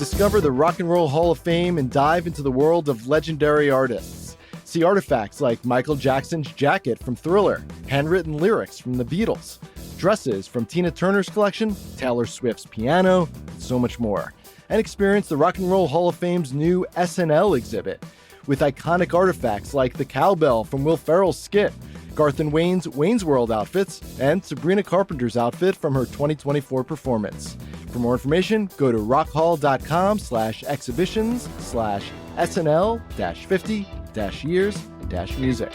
Discover the Rock and Roll Hall of Fame and dive into the world of legendary artists. See artifacts like Michael Jackson's jacket from Thriller, handwritten lyrics from the Beatles, dresses from Tina Turner's collection, Taylor Swift's piano, and so much more. And experience the Rock and Roll Hall of Fame's new SNL exhibit with iconic artifacts like the cowbell from Will Ferrell's skit, Garth and Wayne's Wayne's World outfits, and Sabrina Carpenter's outfit from her 2024 performance. For more information, go to rockhall.com/exhibitions/SNL-50-years-music.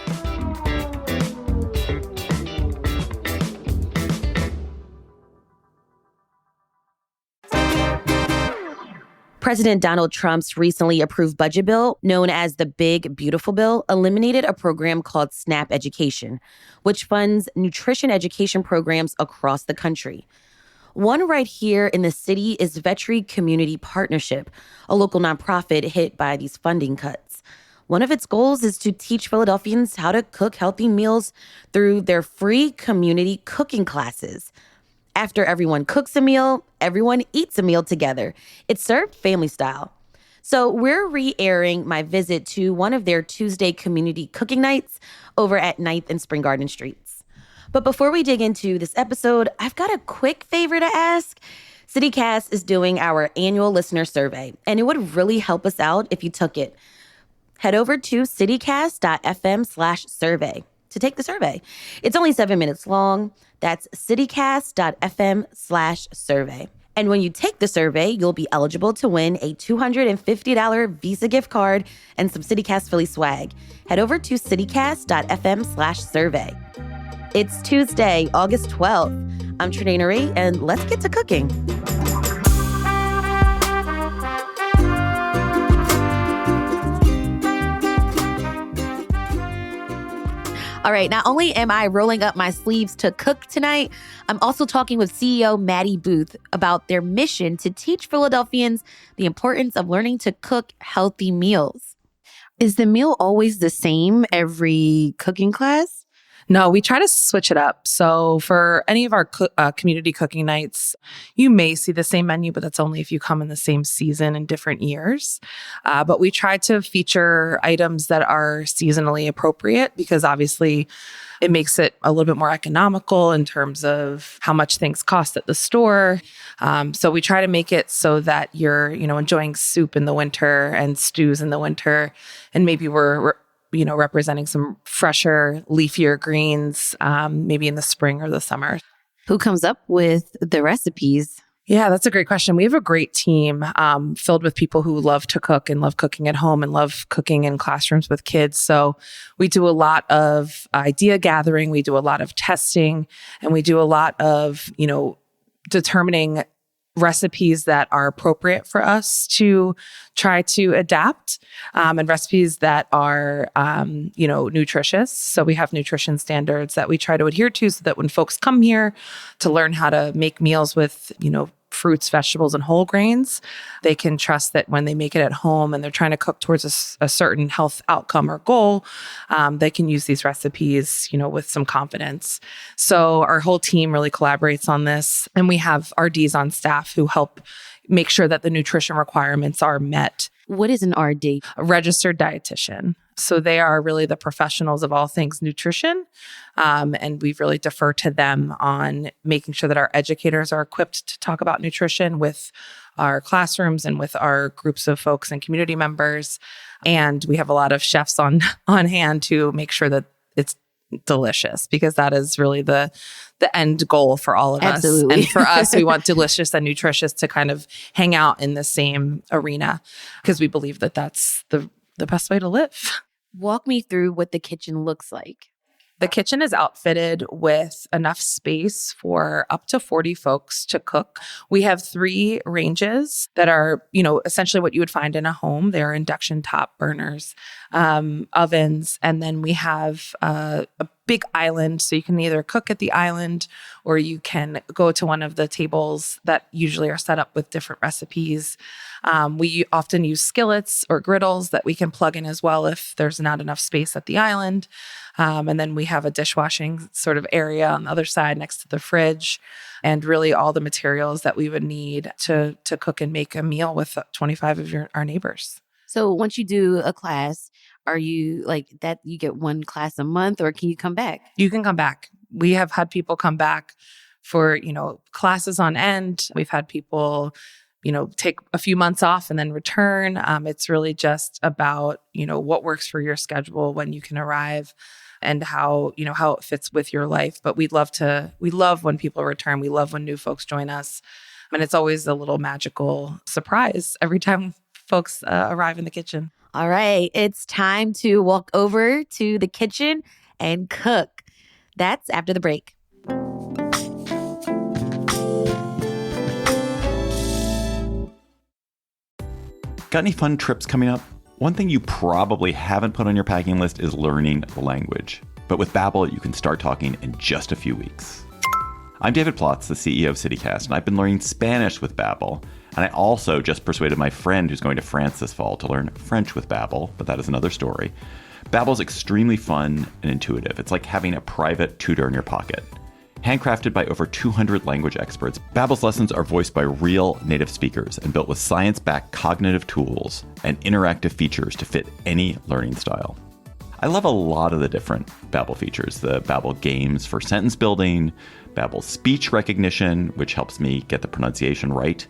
President Donald Trump's recently approved budget bill, known as the Big Beautiful Bill, eliminated a program called SNAP Education, which funds nutrition education programs across the country. One right here in the city is Vetri Community Partnership, a local nonprofit hit by these funding cuts. One of its goals is to teach Philadelphians how to cook healthy meals through their free community cooking classes. After everyone cooks a meal, everyone eats a meal together. It's served family style. So we're re-airing my visit to one of their Tuesday community cooking nights over at 9th and Spring Garden Streets. But before we dig into this episode, I've got a quick favor to ask. CityCast is doing our annual listener survey, and it would really help us out if you took it. Head over to citycast.fm/survey to take the survey. It's only 7 minutes long. That's citycast.fm/survey. And when you take the survey, you'll be eligible to win a $250 Visa gift card and some CityCast Philly swag. Head over to citycast.fm/survey. It's Tuesday, August 12th. I'm Trinae Nuri, and let's get to cooking. All right, not only am I rolling up my sleeves to cook tonight, I'm also talking with CEO Maddie Booth about their mission to teach Philadelphians the importance of learning to cook healthy meals. Is the meal always the same every cooking class? No, we try to switch it up. So for any of our community cooking nights, you may see the same menu, but that's only if you come in the same season in different years. But we try to feature items that are seasonally appropriate because obviously it makes it a little bit more economical in terms of how much things cost at the store. So we try to make it so that you're, enjoying soup in the winter and stews in the winter. And maybe we're representing some fresher, leafier greens, maybe in the spring or the summer. Who comes up with the recipes? Yeah, that's a great question. We have a great team filled with people who love to cook and love cooking at home and love cooking in classrooms with kids. So we do a lot of idea gathering. We do a lot of testing, and we do a lot of, determining recipes that are appropriate for us to try to adapt, and recipes that are, nutritious. So we have nutrition standards that we try to adhere to so that when folks come here to learn how to make meals with, fruits, vegetables, and whole grains, they can trust that when they make it at home and they're trying to cook towards a certain health outcome or goal, they can use these recipes, with some confidence. So our whole team really collaborates on this. And we have RDs on staff who help make sure that the nutrition requirements are met. What is an RD? A registered dietitian. So they are really the professionals of all things nutrition. And we really defer to them on making sure that our educators are equipped to talk about nutrition with our classrooms and with our groups of folks and community members. And we have a lot of chefs on hand to make sure that it's delicious, because that is really the end goal for all of Absolutely. us. And for us, we want delicious and nutritious to kind of hang out in the same arena, because we believe that that's the best way to live. Walk me through what the kitchen looks like. The kitchen is outfitted with enough space for up to 40 folks to cook. We have 3 ranges that are, essentially what you would find in a home. They're induction top burners. ovens. And then we have a big island. So you can either cook at the island or you can go to one of the tables that usually are set up with different recipes. We often use skillets or griddles that we can plug in as well if there's not enough space at the island. And then we have a dishwashing sort of area on the other side next to the fridge, and really all the materials that we would need to cook and make a meal with 25 of our neighbors. So once you do a class, are you like that? You get one class a month, or can you come back? You can come back. We have had people come back for, classes on end. We've had people, take a few months off and then return. It's really just about, what works for your schedule, when you can arrive, and how it fits with your life. But we love when people return. We love when new folks join us. And it's always a little magical surprise every time folks arrive in the kitchen. All right, it's time to walk over to the kitchen and cook. That's after the break. Got any fun trips coming up? One thing you probably haven't put on your packing list is learning the language. But with Babbel, you can start talking in just a few weeks. I'm David Plotz, the CEO of CityCast, and I've been learning Spanish with Babbel. And I also just persuaded my friend who's going to France this fall to learn French with Babbel, but that is another story. Babbel's extremely fun and intuitive. It's like having a private tutor in your pocket. Handcrafted by over 200 language experts, Babbel's lessons are voiced by real native speakers and built with science-backed cognitive tools and interactive features to fit any learning style. I love a lot of the different Babbel features. The Babbel games for sentence building, Babbel speech recognition, which helps me get the pronunciation right.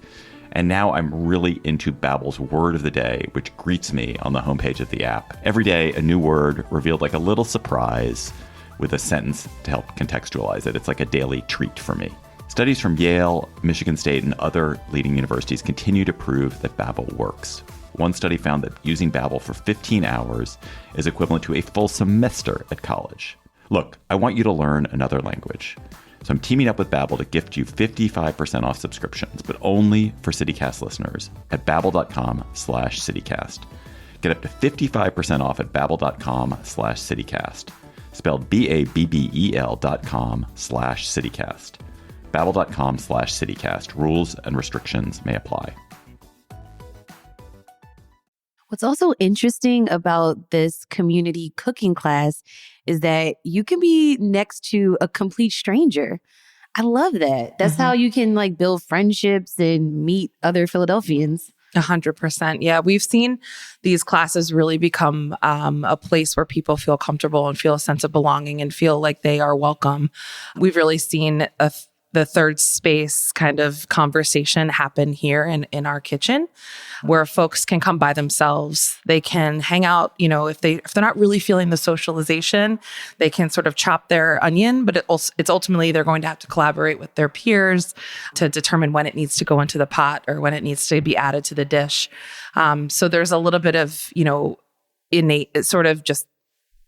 And now I'm really into Babbel's word of the day, which greets me on the homepage of the app. Every day, a new word revealed like a little surprise with a sentence to help contextualize it. It's like a daily treat for me. Studies from Yale, Michigan State, and other leading universities continue to prove that Babbel works. One study found that using Babbel for 15 hours is equivalent to a full semester at college. Look, I want you to learn another language. So I'm teaming up with Babbel to gift you 55% off subscriptions, but only for CityCast listeners at babbel.com/CityCast. Get up to 55% off at babbel.com/CityCast. Spelled BABBEL.com/CityCast. Babbel.com/CityCast. Rules and restrictions may apply. What's also interesting about this community cooking class is that you can be next to a complete stranger. I love that. That's how you can build friendships and meet other Philadelphians. 100%. Yeah, we've seen these classes really become a place where people feel comfortable and feel a sense of belonging and feel like they are welcome. We've really seen the third space kind of conversation happen here in our kitchen, where folks can come by themselves. They can hang out, if they're not really feeling the socialization, they can sort of chop their onion, but it's ultimately they're going to have to collaborate with their peers to determine when it needs to go into the pot or when it needs to be added to the dish. So there's a little bit of, innate sort of just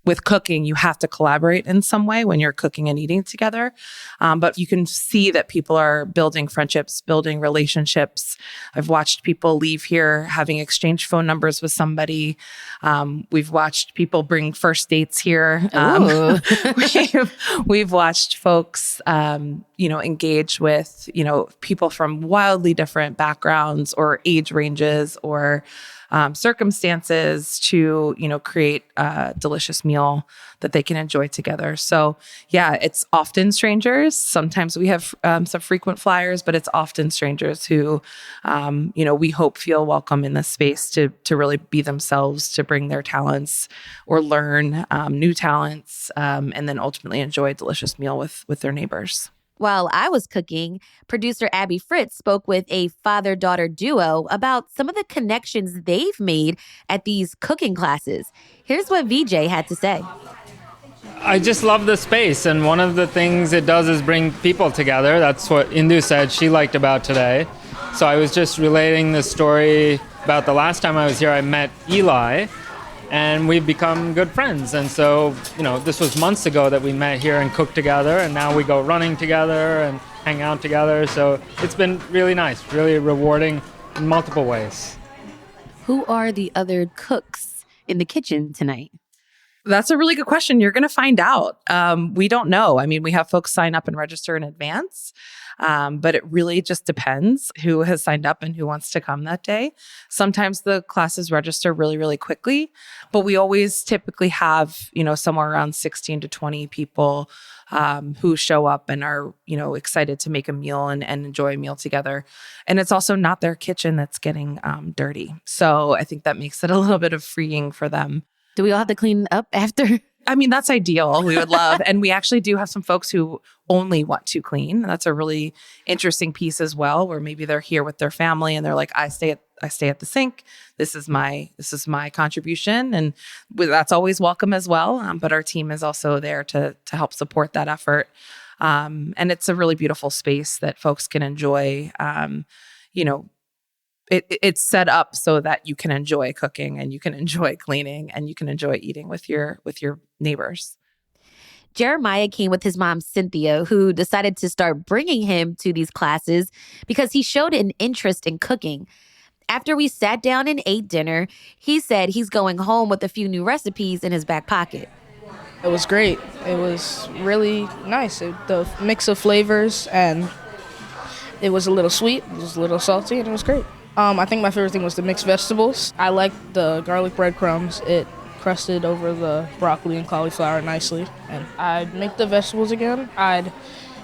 with cooking, you have to collaborate in some way when you're cooking and eating together. But you can see that people are building friendships, building relationships. I've watched people leave here having exchanged phone numbers with somebody. We've watched people bring first dates here. We've watched folks, engage with, people from wildly different backgrounds or age ranges or circumstances to, create a delicious meal that they can enjoy together. So yeah, it's often strangers. Sometimes we have some frequent flyers, but it's often strangers who, we hope feel welcome in this space to really be themselves, to bring their talents or learn new talents, and then ultimately enjoy a delicious meal with their neighbors. While I was cooking, producer Abby Fritz spoke with a father-daughter duo about some of the connections they've made at these cooking classes. Here's what VJ had to say. I just love the space, and one of the things it does is bring people together. That's what Indu said she liked about today. So I was just relating the story about the last time I was here. I met Eli, and we've become good friends. And so, this was months ago that we met here and cooked together, and now we go running together and hang out together. So it's been really nice, really rewarding in multiple ways. Who are the other cooks in the kitchen tonight? That's a really good question. You're going to find out. We don't know. I mean, we have folks sign up and register in advance, but it really just depends who has signed up and who wants to come that day. Sometimes the classes register really, really quickly, but we always typically have, somewhere around 16 to 20 people who show up and are, excited to make a meal and enjoy a meal together. And it's also not their kitchen that's getting dirty. So I think that makes it a little bit of freeing for them. Do we all have to clean up after? I mean, that's ideal. We would love. And we actually do have some folks who only want to clean. That's a really interesting piece as well, where maybe they're here with their family and they're like, I stay at the sink. This is my contribution. And that's always welcome as well. But our team is also there to help support that effort. And it's a really beautiful space that folks can enjoy. It's set up so that you can enjoy cooking and you can enjoy cleaning and you can enjoy eating with your neighbors. Jeremiah came with his mom, Cynthia, who decided to start bringing him to these classes because he showed an interest in cooking. After we sat down and ate dinner, he said he's going home with a few new recipes in his back pocket. It was great. It was really nice. The mix of flavors, and it was a little sweet, it was a little salty, and it was great. I think my favorite thing was the mixed vegetables. I liked the garlic breadcrumbs. It crusted over the broccoli and cauliflower nicely. And I'd make the vegetables again. I'd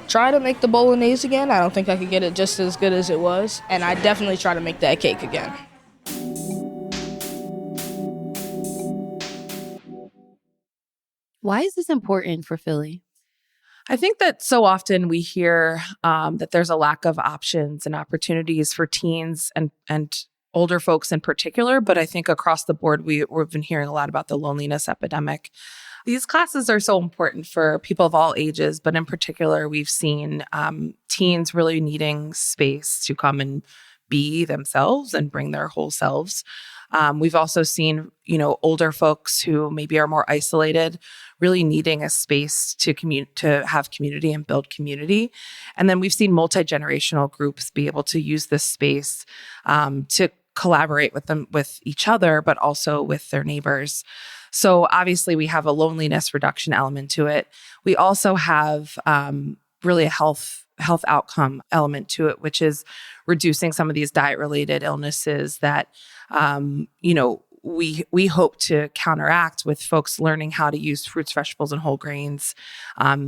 try to make the bolognese again. I don't think I could get it just as good as it was. And I'd definitely try to make that cake again. Why is this important for Philly? I think that so often we hear that there's a lack of options and opportunities for teens and older folks in particular, but I think across the board, we've been hearing a lot about the loneliness epidemic. These classes are so important for people of all ages, but in particular, we've seen teens really needing space to come and be themselves and bring their whole selves. We've also seen, older folks who maybe are more isolated, really needing a space to have community and build community. And then we've seen multi-generational groups be able to use this space to collaborate with each other, but also with their neighbors. So obviously we have a loneliness reduction element to it. We also have really a health outcome element to it, which is reducing some of these diet-related illnesses that, we hope to counteract with folks learning how to use fruits, vegetables, and whole grains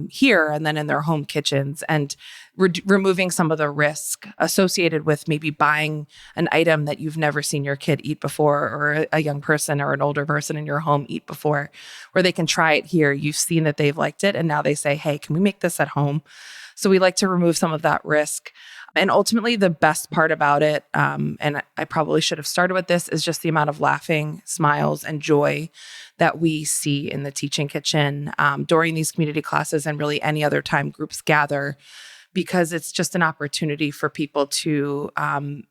here and then in their home kitchens, and removing some of the risk associated with maybe buying an item that you've never seen your kid eat before, or a young person or an older person in your home eat before, where they can try it here. You've seen that they've liked it, and now they say, hey, can we make this at home? So we like to remove some of that risk. And ultimately, the best part about it, and I probably should have started with this, is just the amount of laughing, smiles, and joy that we see in the teaching kitchen during these community classes and really any other time groups gather, because it's just an opportunity for people to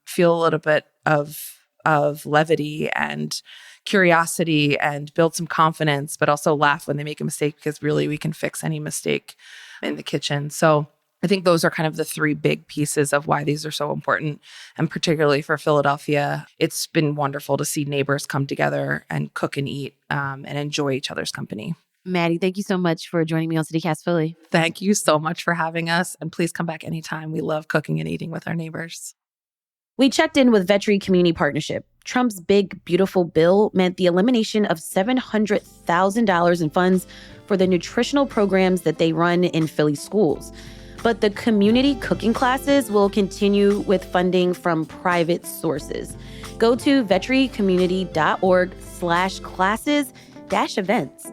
feel a little bit of levity and curiosity and build some confidence, but also laugh when they make a mistake, because really we can fix any mistake in the kitchen. So I think those are kind of the three big pieces of why these are so important. And particularly for Philadelphia, it's been wonderful to see neighbors come together and cook and eat and enjoy each other's company. Maddie, thank you so much for joining me on CityCast Philly. Thank you so much for having us. And please come back anytime. We love cooking and eating with our neighbors. We checked in with Vetri Community Partnership. Trump's big, beautiful bill meant the elimination of $700,000 in funds for the nutritional programs that they run in Philly schools. But the community cooking classes will continue with funding from private sources. Go to vetricommunity.org/classes-events.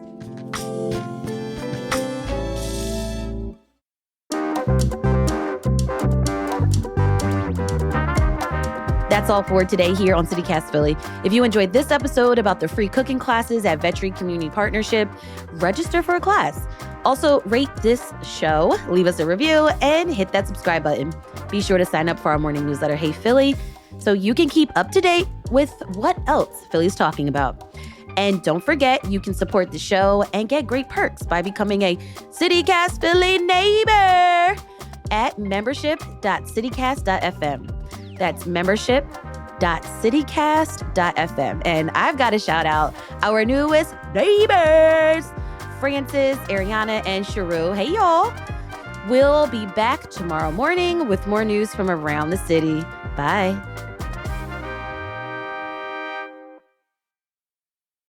That's all for today here on CityCast Philly. If you enjoyed this episode about the free cooking classes at Vetri Community Partnership, register for a class. Also, rate this show, leave us a review, and hit that subscribe button. Be sure to sign up for our morning newsletter, Hey Philly, so you can keep up to date with what else Philly's talking about. And don't forget, you can support the show and get great perks by becoming a CityCast Philly neighbor at membership.citycast.fm. That's membership.citycast.fm. www.citycast.fm. And I've got to shout out our newest neighbors, Francis, Ariana, and Sharu. Hey, y'all. We'll be back tomorrow morning with more news from around the city. Bye.